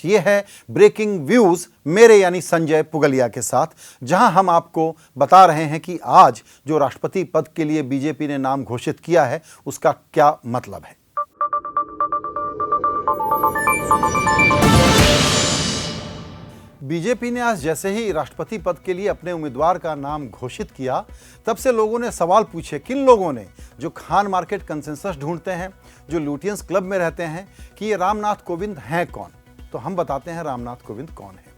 ये है breaking views मेरे यानी संजय पुगलिया के साथ, जहां हम आपको बता रहे हैं कि आज जो राष्ट्रपति पद के लिए बीजेपी ने नाम घोषित किया है उसका क्या मतलब है। बीजेपी ने आज जैसे ही राष्ट्रपति पद के लिए अपने उम्मीदवार का नाम घोषित किया, तब से लोगों ने सवाल पूछे, किन लोगों ने, जो खान मार्केट कंसेंसस ढूंढते हैं, जो लुटियंस क्लब में रहते हैं, कि ये रामनाथ कोविंद हैं कौन। तो हम बताते हैं रामनाथ कोविंद कौन है।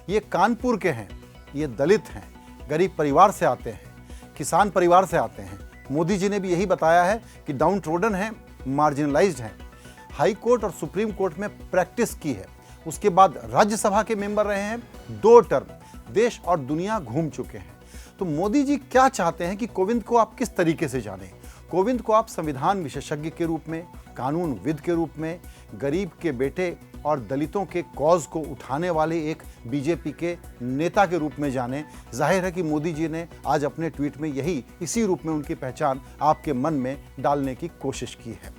ये कानपुर के हैं, ये दलित हैं, गरीब परिवार से आते हैं, किसान परिवार से आते हैं। मोदी जी ने भी यही बताया है कि डाउन ट्रोडन हैं, मार्जिनलाइज्ड हैं। हाई कोर्ट और सुप्रीम कोर्ट में प्रैक्टिस की है, उसके बाद राज्यसभा के मेंबर रहे हैं, 2 टर्म, देश और दुनिया घूम चुके हैं। तो मोदी जी क्या चाहते हैं कि कोविंद को आप किस तरीके से जानें। कोविंद को आप संविधान विशेषज्ञ के रूप में, कानूनविद के रूप में, गरीब के बेटे और दलितों के कॉज को उठाने वाले एक बीजेपी के नेता के रूप में जानें। जाहिर है कि मोदी जी ने आज अपने ट्वीट में इसी रूप में उनकी पहचान आपके मन में डालने की कोशिश की है।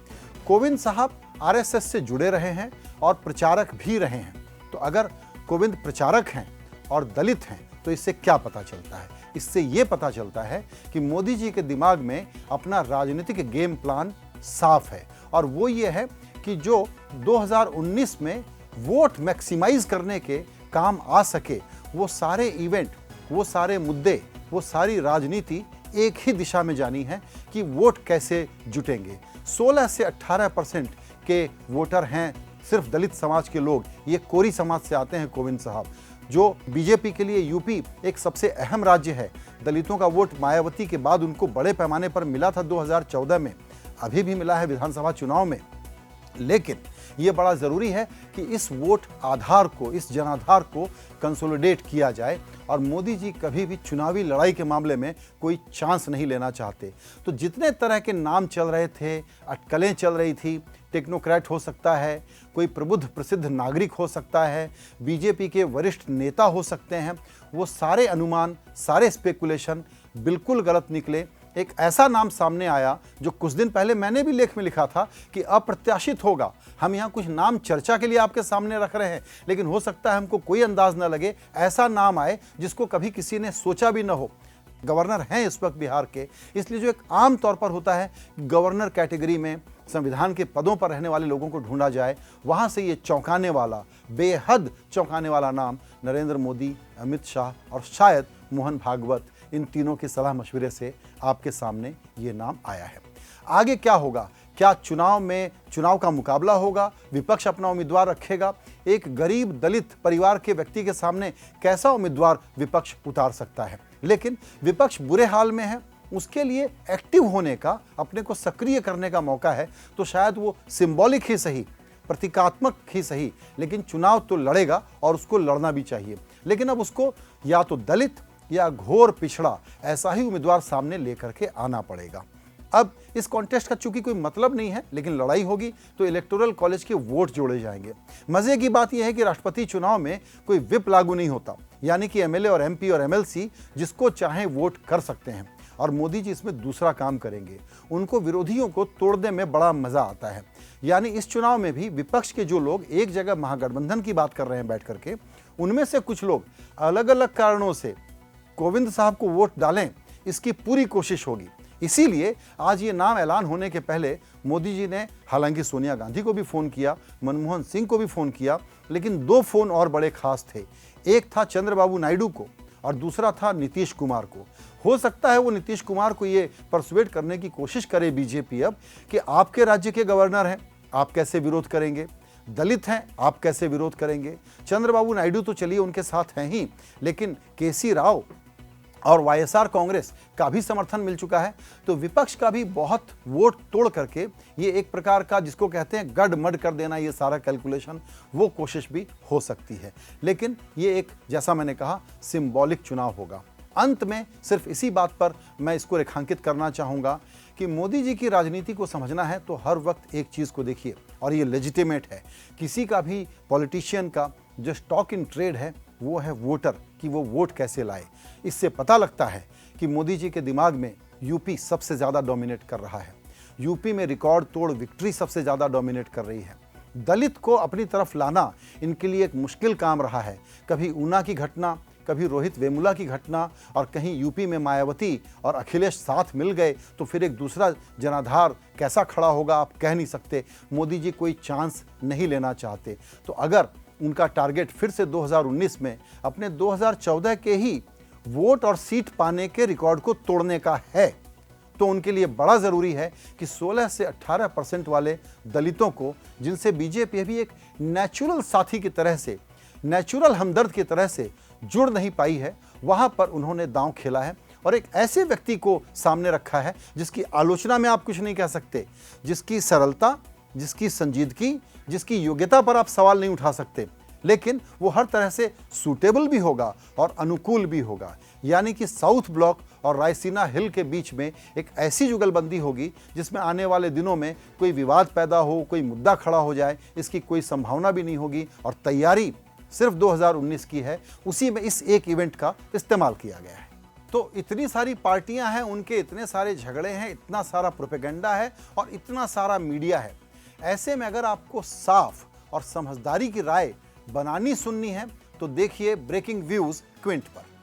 कोविंद साहब आरएसएस से जुड़े रहे हैं और प्रचारक भी रहे हैं। तो अगर कोविंद प्रचारक हैं और दलित हैं तो इससे क्या पता चलता है? इससे ये पता चलता है कि मोदी जी के दिमाग में अपना राजनीतिक गेम प्लान साफ है, और वो ये है कि जो 2019 में वोट मैक्सिमाइज करने के काम आ सके, वो सारे इवेंट, वो सारे मुद्दे, वो सारी राजनीति एक ही दिशा में जानी है कि वोट कैसे जुटेंगे। 16 से 18% के वोटर हैं सिर्फ दलित समाज के लोग। ये कोरी समाज से आते हैं कोविंद साहब। जो बीजेपी के लिए यूपी एक सबसे अहम राज्य है, दलितों का वोट मायावती के बाद उनको बड़े पैमाने पर मिला था 2014 में, अभी भी मिला है विधानसभा चुनाव में। लेकिन ये बड़ा ज़रूरी है कि इस वोट आधार को, इस जनाधार को कंसोलिडेट किया जाए, और मोदी जी कभी भी चुनावी लड़ाई के मामले में कोई चांस नहीं लेना चाहते। तो जितने तरह के नाम चल रहे थे, अटकलें चल रही थी, टेक्नोक्रेट हो सकता है, कोई प्रबुद्ध प्रसिद्ध नागरिक हो सकता है, बीजेपी के वरिष्ठ नेता हो सकते हैं, वो सारे अनुमान, सारे स्पेकुलेशन बिल्कुल गलत निकले। एक ऐसा नाम सामने आया जो कुछ दिन पहले मैंने भी लेख में लिखा था कि अप्रत्याशित होगा। हम यहाँ कुछ नाम चर्चा के लिए आपके सामने रख रहे हैं, लेकिन हो सकता है हमको कोई अंदाज न लगे, ऐसा नाम आए जिसको कभी किसी ने सोचा भी न हो। गवर्नर हैं इस वक्त बिहार के, इसलिए जो एक आम तौर पर होता है गवर्नर कैटेगरी में संविधान के पदों पर रहने वाले लोगों को ढूंढा जाए, वहाँ से ये चौंकाने वाला, बेहद चौंकाने वाला नाम नरेंद्र मोदी, अमित शाह और शायद मोहन भागवत, इन तीनों के सलाह मशवरे से आपके सामने ये नाम आया है। आगे क्या होगा? क्या चुनाव का मुकाबला होगा? विपक्ष अपना उम्मीदवार रखेगा? एक गरीब दलित परिवार के व्यक्ति के सामने कैसा उम्मीदवार विपक्ष उतार सकता है? लेकिन विपक्ष बुरे हाल में है, उसके लिए एक्टिव होने का, अपने को सक्रिय करने का मौका है। तो शायद वो सिंबॉलिक ही सही, प्रतीकात्मक ही सही, लेकिन चुनाव तो लड़ेगा और उसको लड़ना भी चाहिए। लेकिन अब उसको या तो दलित या घोर पिछड़ा ऐसा ही उम्मीदवार सामने लेकर के आना पड़ेगा। अब इस कॉन्टेस्ट का चूंकि कोई मतलब नहीं है, लेकिन लड़ाई होगी तो इलेक्टोरल कॉलेज के वोट जोड़े जाएंगे। मजे की बात यह है कि राष्ट्रपति चुनाव में कोई व्हिप लागू नहीं होता, यानी कि एमएलए और एमपी और एमएलसी जिसको चाहे वोट कर सकते हैं। और मोदी जी इसमें दूसरा काम करेंगे, उनको विरोधियों को तोड़ने में बड़ा मजा आता है। यानी इस चुनाव में भी विपक्ष के जो लोग एक जगह महागठबंधन की बात कर रहे हैं बैठ करके, उनमें से कुछ लोग अलग अलग कारणों से कोविंद साहब को वोट डालें, इसकी पूरी कोशिश होगी। इसीलिए आज ये नाम ऐलान होने के पहले मोदी जी ने हालांकि सोनिया गांधी को भी फ़ोन किया, मनमोहन सिंह को भी फ़ोन किया, लेकिन 2 फ़ोन और बड़े खास थे। एक था चंद्रबाबू नायडू को और दूसरा था नीतीश कुमार को। हो सकता है वो नीतीश कुमार को ये परसुएट करने की कोशिश करे बीजेपी अब कि आपके राज्य के गवर्नर हैं, आप कैसे विरोध करेंगे? दलित हैं, आप कैसे विरोध करेंगे? चंद्रबाबू नायडू तो चलिए उनके साथ हैं ही, लेकिन केसी राव और वाईएसआर कांग्रेस का भी समर्थन मिल चुका है। तो विपक्ष का भी बहुत वोट तोड़ करके ये एक प्रकार का, जिसको कहते हैं गड़मड़ कर देना, ये सारा कैलकुलेशन, वो कोशिश भी हो सकती है। लेकिन ये एक, जैसा मैंने कहा, सिंबॉलिक चुनाव होगा। अंत में सिर्फ इसी बात पर मैं इसको रेखांकित करना चाहूँगा कि मोदी जी की राजनीति को समझना है तो हर वक्त एक चीज़ को देखिए, और ये लेजिटिमेट है। किसी का भी पॉलिटिशियन का जो स्टॉक इन ट्रेड है वो है वोटर, कि वो वोट कैसे लाए। इससे पता लगता है कि मोदी जी के दिमाग में यूपी सबसे ज़्यादा डोमिनेट कर रहा है। यूपी में रिकॉर्ड तोड़ विक्ट्री सबसे ज़्यादा डोमिनेट कर रही है। दलित को अपनी तरफ लाना इनके लिए एक मुश्किल काम रहा है। कभी ऊना की घटना, कभी रोहित वेमुला की घटना, और कहीं यूपी में मायावती और अखिलेश साथ मिल गए तो फिर एक दूसरा जनाधार कैसा खड़ा होगा आप कह नहीं सकते। मोदी जी कोई चांस नहीं लेना चाहते। तो अगर उनका टारगेट फिर से 2019 में अपने 2014 के ही वोट और सीट पाने के रिकॉर्ड को तोड़ने का है, तो उनके लिए बड़ा ज़रूरी है कि 16 से 18% वाले दलितों को, जिनसे बीजेपी भी एक नेचुरल साथी की तरह से, नेचुरल हमदर्द की तरह से जुड़ नहीं पाई है, वहाँ पर उन्होंने दांव खेला है और एक ऐसे व्यक्ति को सामने रखा है जिसकी आलोचना में आप कुछ नहीं कह सकते, जिसकी सरलता, जिसकी संजीदगी, जिसकी योग्यता पर आप सवाल नहीं उठा सकते, लेकिन वो हर तरह से सूटेबल भी होगा और अनुकूल भी होगा। यानी कि साउथ ब्लॉक और रायसीना हिल के बीच में एक ऐसी जुगलबंदी होगी जिसमें आने वाले दिनों में कोई विवाद पैदा हो, कोई मुद्दा खड़ा हो जाए, इसकी कोई संभावना भी नहीं होगी। और तैयारी सिर्फ 2019 की है, उसी में इस एक इवेंट का इस्तेमाल किया गया है। तो इतनी सारी पार्टियां हैं, उनके इतने सारे झगड़े हैं, इतना सारा प्रोपेगेंडा है और इतना सारा मीडिया है। ऐसे में अगर आपको साफ और समझदारी की राय बनानी सुननी है तो देखिए ब्रेकिंग व्यूज क्विंट पर।